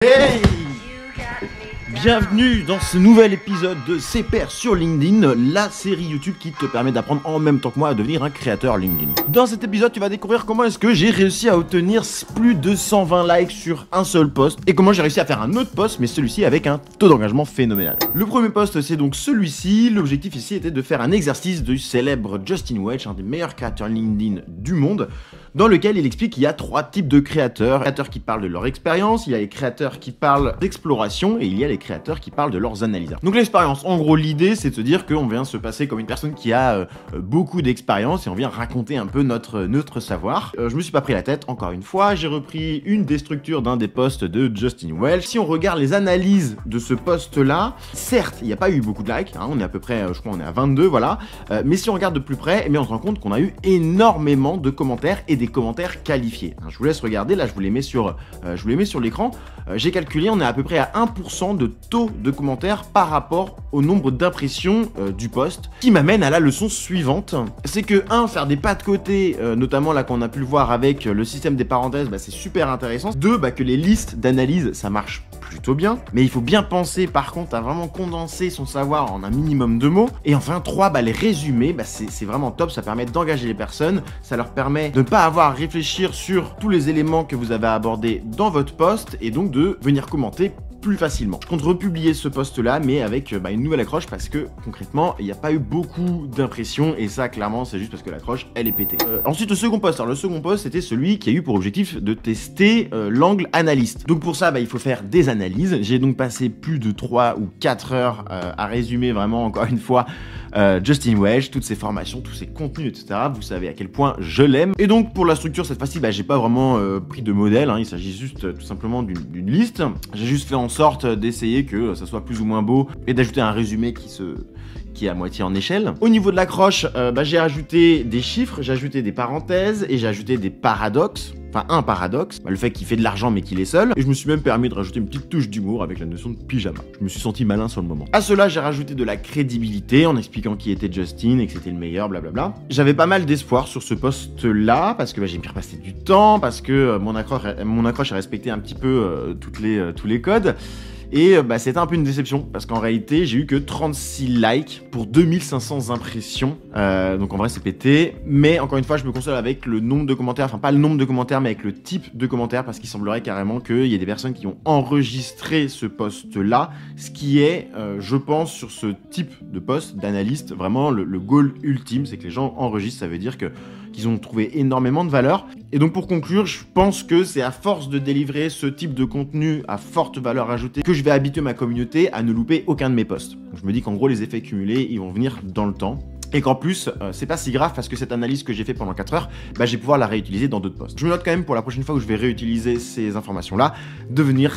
Hey! Bienvenue dans ce nouvel épisode de C'est Pairs sur LinkedIn, la série YouTube qui te permet d'apprendre en même temps que moi à devenir un créateur LinkedIn. Dans cet épisode, tu vas découvrir comment est-ce que j'ai réussi à obtenir plus de 120 likes sur un seul post et comment j'ai réussi à faire un autre post, mais celui-ci avec un taux d'engagement phénoménal. Le premier post, c'est donc celui-ci. L'objectif ici était de faire un exercice du célèbre Justin Welch, un des meilleurs créateurs LinkedIn du monde, dans lequel il explique qu'il y a trois types de créateurs. Les créateurs qui parlent de leur expérience, il y a les créateurs qui parlent d'exploration et il y a les créateurs qui parlent de leurs analyses. Donc l'expérience, en gros l'idée c'est de se dire qu'on vient se passer comme une personne qui a beaucoup d'expérience et on vient raconter un peu notre savoir. Je me suis pas pris la tête, encore une fois, j'ai repris une des structures d'un des posts de Justin Welch. Si on regarde les analyses de ce post là, certes il n'y a pas eu beaucoup de likes, hein, on est à peu près, je crois on est à 22, voilà, mais si on regarde de plus près, eh bien, on se rend compte qu'on a eu énormément de commentaires et des commentaires qualifiés. Je vous laisse regarder, là je vous les mets sur l'écran. J'ai calculé, on est à peu près à 1% de taux de commentaires par rapport au nombre d'impressions du post, qui m'amène à la leçon suivante. C'est que faire des pas de côté, notamment là qu'on a pu le voir avec le système des parenthèses, c'est super intéressant. 2, que les listes d'analyse, ça marche plutôt bien, mais il faut bien penser par contre à vraiment condenser son savoir en un minimum de mots. Et enfin 3, les résumés, c'est vraiment top, ça permet d'engager les personnes, ça leur permet de ne pas avoir à réfléchir sur tous les éléments que vous avez abordés dans votre post et donc de venir commenter plus facilement. Je compte republier ce post là mais avec une nouvelle accroche parce que concrètement il n'y a pas eu beaucoup d'impressions et ça clairement c'est juste parce que l'accroche elle est pétée. Ensuite le second post, alors le second post c'était celui qui a eu pour objectif de tester l'angle analyste. Donc pour ça il faut faire des analyses. J'ai donc passé plus de 3 ou 4 heures à résumer vraiment encore une fois Justin Welch, toutes ses formations, tous ses contenus, etc. Vous savez à quel point je l'aime. Et donc pour la structure cette fois-ci, j'ai pas vraiment pris de modèle, il s'agit juste tout simplement d'une liste. J'ai juste fait en sorte d'essayer que ça soit plus ou moins beau et d'ajouter un résumé qui est à moitié en échelle. Au niveau de l'accroche, j'ai ajouté des chiffres, j'ai ajouté des parenthèses et j'ai ajouté des paradoxes. Enfin, un paradoxe, le fait qu'il fait de l'argent mais qu'il est seul. Et je me suis même permis de rajouter une petite touche d'humour avec la notion de pyjama. Je me suis senti malin sur le moment. À cela, j'ai rajouté de la crédibilité en expliquant qui était Justin et que c'était le meilleur, blablabla. J'avais pas mal d'espoir sur ce post-là parce que j'ai bien passé du temps, parce que mon accroche a respecté un petit peu tous les codes. Et c'était un peu une déception parce qu'en réalité j'ai eu que 36 likes pour 2500 impressions, donc en vrai c'est pété, mais encore une fois je me console avec le nombre de commentaires, enfin pas le nombre de commentaires mais avec le type de commentaires, parce qu'il semblerait carrément qu'il y ait des personnes qui ont enregistré ce post là, ce qui est je pense sur ce type de post d'analyste vraiment le goal ultime, c'est que les gens enregistrent, ça veut dire qu'ils ont trouvé énormément de valeur. Et donc pour conclure, je pense que c'est à force de délivrer ce type de contenu à forte valeur ajoutée que je vais habituer ma communauté à ne louper aucun de mes posts. Donc je me dis qu'en gros les effets cumulés, ils vont venir dans le temps. Et qu'en plus, c'est pas si grave parce que cette analyse que j'ai fait pendant 4 heures, je vais pouvoir la réutiliser dans d'autres posts. Je me note quand même pour la prochaine fois où je vais réutiliser ces informations-là, de venir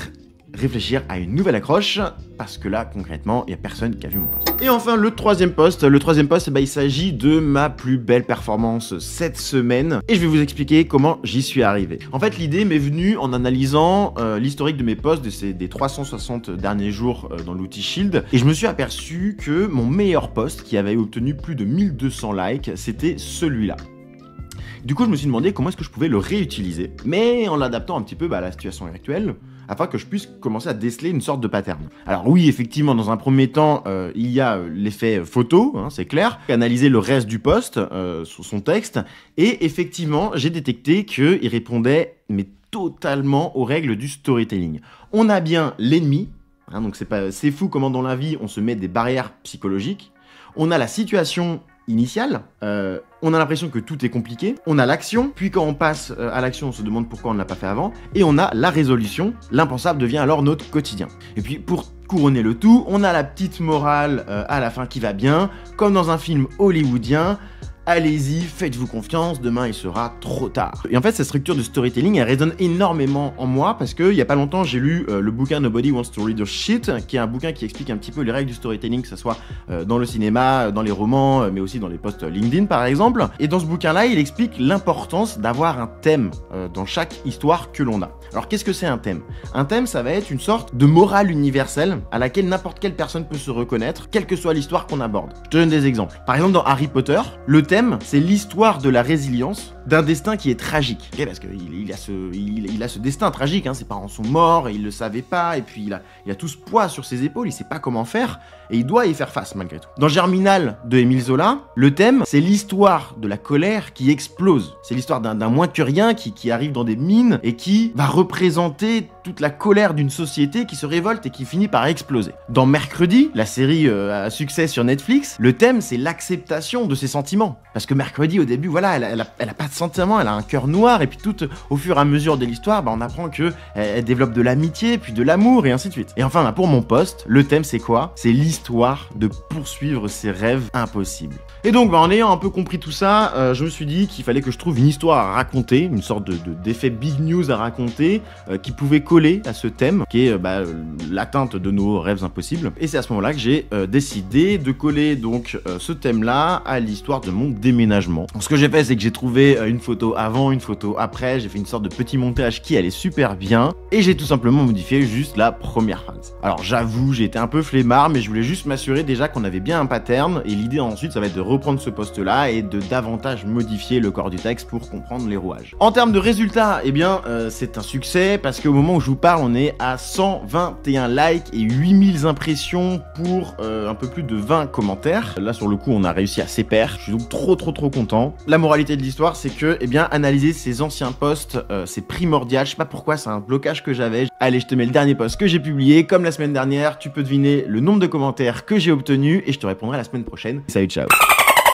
réfléchir à une nouvelle accroche, parce que là, concrètement, il n'y a personne qui a vu mon post. Et enfin, le troisième post, il s'agit de ma plus belle performance cette semaine, et je vais vous expliquer comment j'y suis arrivé. En fait, l'idée m'est venue en analysant l'historique de mes posts des 360 derniers jours dans l'outil Shield, et je me suis aperçu que mon meilleur post, qui avait obtenu plus de 1200 likes, c'était celui-là. Du coup, je me suis demandé comment est-ce que je pouvais le réutiliser, mais en l'adaptant un petit peu à la situation actuelle, afin que je puisse commencer à déceler une sorte de pattern. Alors oui, effectivement, dans un premier temps, il y a l'effet photo, c'est clair, analyser le reste du post, son texte, et effectivement, j'ai détecté qu'il répondait mais totalement aux règles du storytelling. On a bien l'ennemi, donc c'est fou comment dans la vie on se met des barrières psychologiques, on a la situation initiale, on a l'impression que tout est compliqué, on a l'action, puis quand on passe à l'action, on se demande pourquoi on ne l'a pas fait avant, et on a la résolution, l'impensable devient alors notre quotidien. Et puis pour couronner le tout, on a la petite morale à la fin qui va bien, comme dans un film hollywoodien. Allez-y, faites-vous confiance, demain il sera trop tard. Et en fait, cette structure de storytelling, elle résonne énormément en moi parce que il y a pas longtemps, j'ai lu le bouquin Nobody Wants to Read Your Shit, qui est un bouquin qui explique un petit peu les règles du storytelling, que ce soit dans le cinéma, dans les romans, mais aussi dans les posts LinkedIn par exemple. Et dans ce bouquin-là, il explique l'importance d'avoir un thème dans chaque histoire que l'on a. Alors qu'est-ce que c'est un thème? Un thème, ça va être une sorte de morale universelle à laquelle n'importe quelle personne peut se reconnaître, quelle que soit l'histoire qu'on aborde. Je te donne des exemples. Par exemple, dans Harry Potter, le thème, c'est l'histoire de la résilience d'un destin qui est tragique. Okay, parce qu'il a ce destin tragique, hein, ses parents sont morts, et il le savait pas, et puis il a tout ce poids sur ses épaules, il sait pas comment faire, et il doit y faire face malgré tout. Dans Germinal de Émile Zola, le thème, c'est l'histoire de la colère qui explose. C'est l'histoire d'un moins que rien qui arrive dans des mines et qui va représenter toute la colère d'une société qui se révolte et qui finit par exploser. Dans Mercredi, la série à succès sur Netflix, le thème, c'est l'acceptation de ses sentiments. Parce que Mercredi, au début, voilà, elle a pas de sentiments, elle a un cœur noir, et puis tout au fur et à mesure de l'histoire, on apprend que elle développe de l'amitié, puis de l'amour, et ainsi de suite. Et enfin, pour mon poste, le thème, c'est quoi? C'est l'histoire de poursuivre ses rêves impossibles. Et donc, en ayant un peu compris tout ça, je me suis dit qu'il fallait que je trouve une histoire à raconter, une sorte d'effet big news à raconter, qui pouvait coller à ce thème, qui est l'atteinte de nos rêves impossibles. Et c'est à ce moment-là que j'ai décidé de coller donc ce thème-là à l'histoire de mon déménagement. Donc, ce que j'ai fait, c'est que j'ai trouvé une photo avant, une photo après, j'ai fait une sorte de petit montage qui allait super bien, et j'ai tout simplement modifié juste la première phrase. Alors j'avoue, j'ai été un peu flemmard, mais je voulais juste m'assurer déjà qu'on avait bien un pattern, et l'idée ensuite, ça va être de reprendre ce poste-là et de davantage modifier le corps du texte pour comprendre les rouages. En termes de résultats, eh bien, c'est un succès, parce qu'au moment où je vous parle, on est à 121 likes et 8000 impressions pour un peu plus de 20 commentaires. Là, sur le coup, on a réussi à s'épaire. Je suis donc trop content. La moralité de l'histoire, c'est que, eh bien, analyser ces anciens posts, c'est primordial. Je sais pas pourquoi, c'est un blocage que j'avais. Allez, je te mets le dernier post que j'ai publié. Comme la semaine dernière, tu peux deviner le nombre de commentaires que j'ai obtenu et je te répondrai la semaine prochaine. Salut, ciao.